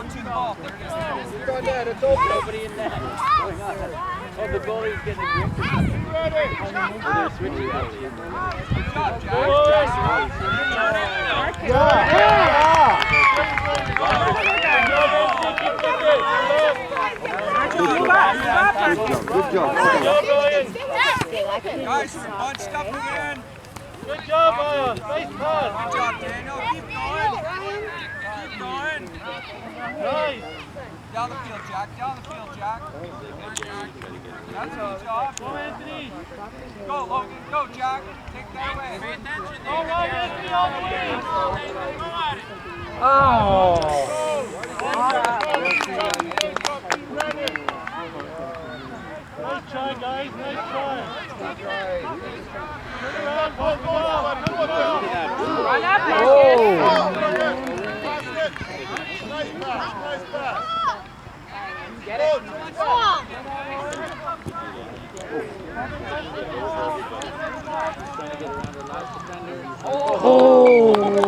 to the ball. There it is. It's on net, it's open. Nobody in net. What's going on? Oh, the goalie's getting ripped. Oh, they're switching goalies. Good job, Jack. Good job. Guys, we're bunched up again. Good job, nice pass. Good job, Daniel. Keep going. Keep going. Nice. Down the field, Jack. Down the field, Jack. That's a good job. Go, Anthony. Go, Logan. Go, Jack. Take that away. All right, Anthony, all the way. Oh! Nice try, guys. Nice try. Turn around, hold the ball. Run up, Marcus! Nice pass, nice pass. Get it? Go.